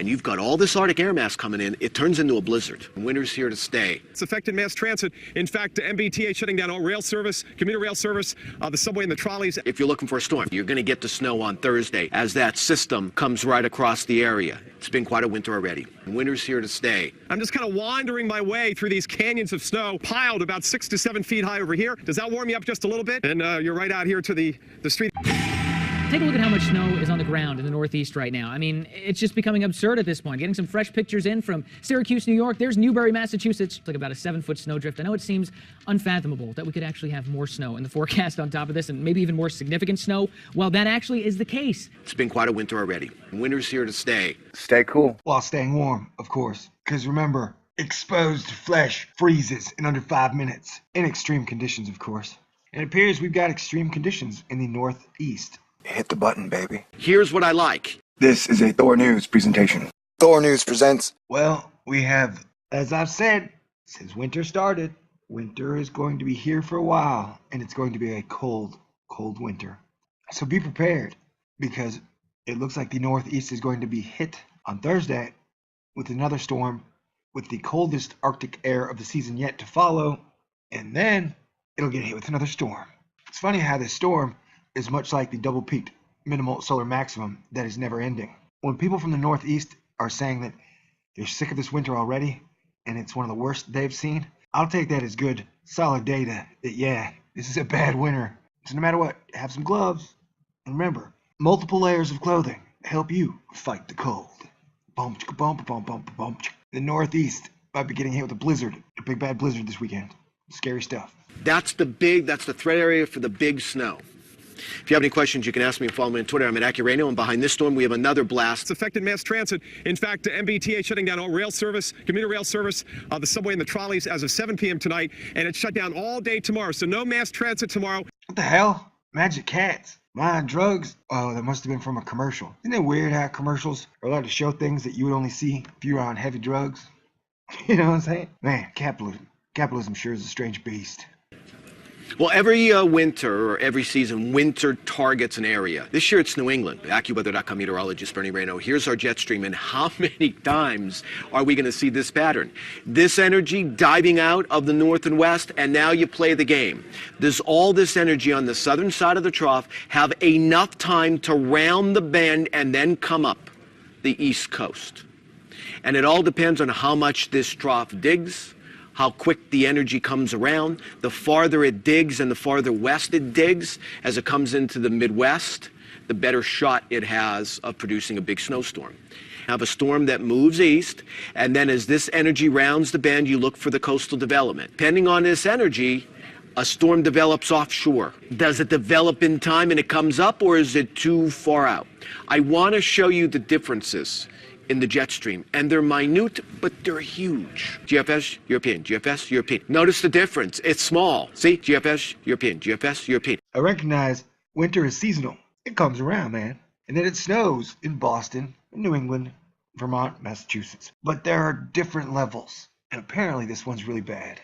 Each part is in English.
and you've got all this Arctic air mass coming in, it turns into a blizzard. Winter's here to stay. It's affected mass transit. In fact, MBTA shutting down all rail service, commuter rail service, the subway and the trolleys. If you're looking for a storm, you're going to get the snow on Thursday as that system comes right across the area. It's been quite a winter already. Winter's here to stay. I'm just kind of wandering my way through these canyons of snow piled about 6 to 7 feet high over here. Does that warm you up just a little bit? And you're right out here to the street. Take a look at how much snow is on the ground in the Northeast right now. I mean, it's just becoming absurd at this point. Getting some fresh pictures in from Syracuse, New York. There's Newbury, Massachusetts. It's like about a 7-foot snowdrift. I know it seems unfathomable that we could actually have more snow in the forecast on top of this, and maybe even more significant snow. Well, that actually is the case. It's been quite a winter already. Winter's here to stay. Stay cool. While staying warm, of course. Because remember, exposed flesh freezes in under 5 minutes. In extreme conditions, of course. And it appears we've got extreme conditions in the Northeast. Hit the button, baby. Here's what I like. This is a Thor News presentation. Thor News presents. Well, we have, as I've said, since winter started, winter is going to be here for a while, and it's going to be a cold, cold winter. So be prepared, because it looks like the Northeast is going to be hit on Thursday with another storm with the coldest Arctic air of the season yet to follow, and then it'll get hit with another storm. It's funny how this storm is much like the double-peaked minimal solar maximum that is never ending. When people from the Northeast are saying that they're sick of this winter already and it's one of the worst they've seen, I'll take that as good, solid data that, yeah, this is a bad winter. So no matter what, have some gloves. And remember, multiple layers of clothing help you fight the cold. Bum, chicka, bum, bum, bum, bum. The Northeast might be getting hit with a blizzard, a big bad blizzard this weekend. Scary stuff. That's the threat area for the big snow. If you have any questions, you can ask me and follow me on Twitter. I'm at AccuRadio, and behind this storm, we have another blast. It's affected mass transit. In fact, MBTA shutting down all rail service, commuter rail service, the subway and the trolleys as of 7 p.m. tonight, and it's shut down all day tomorrow. So no mass transit tomorrow. What the hell? Magic cats. Buying drugs? Oh, that must have been from a commercial. Isn't it weird how commercials are allowed to show things that you would only see if you were on heavy drugs? You know what I'm saying? Man, capitalism. Capitalism sure is a strange beast. Well, every winter or every season, winter targets an area. This year it's New England. AccuWeather.com meteorologist Bernie Rayno. Here's our jet stream, and how many times are we going to see this pattern? This energy diving out of the north and west, and now you play the game. Does all this energy on the southern side of the trough have enough time to round the bend and then come up the east coast? And it all depends on how much this trough digs, how quick the energy comes around. The farther it digs and the farther west it digs as it comes into the Midwest, the better shot it has of producing a big snowstorm. Have a storm that moves east, and then as this energy rounds the bend, you look for the coastal development. Depending on this energy, a storm develops offshore. Does it develop in time and it comes up, or is it too far out? I want to show you the differences in the jet stream, and they're minute, but they're huge. GFS, European, GFS, European. Notice the difference. It's small. See? GFS, European, GFS, European. I recognize winter is seasonal. It comes around, man. And then it snows in Boston, New England, Vermont, Massachusetts. But there are different levels, and apparently this one's really bad.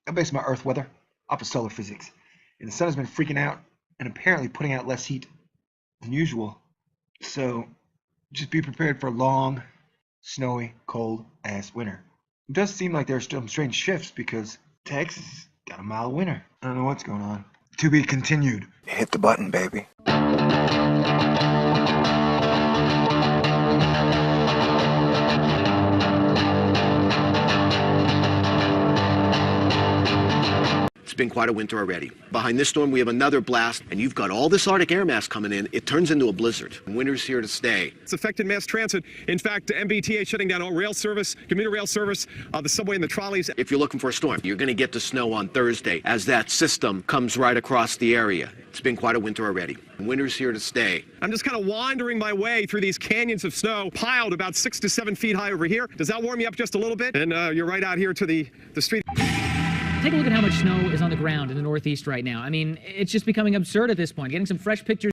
I base my Earth weather off of solar physics, and the sun has been freaking out and apparently putting out less heat than usual. So just be prepared for a long, snowy, cold-ass winter. It does seem like there are some strange shifts because Texas got a mild winter. I don't know what's going on. To be continued. Hit the button, baby. It's been quite a winter already. Behind this storm, we have another blast, and you've got all this Arctic air mass coming in. It turns into a blizzard. Winter's here to stay. It's affected mass transit. In fact, MBTA shutting down all rail service, commuter rail service, the subway and the trolleys. If you're looking for a storm, you're going to get the snow on Thursday as that system comes right across the area. It's been quite a winter already. Winter's here to stay. I'm just kind of wandering my way through these canyons of snow piled about 6 to 7 feet high over here. Does that warm you up just a little bit? And you're right out here to the street. Take a look at how much snow is on the ground in the Northeast right now. I mean, it's just becoming absurd at this point. Getting some fresh pictures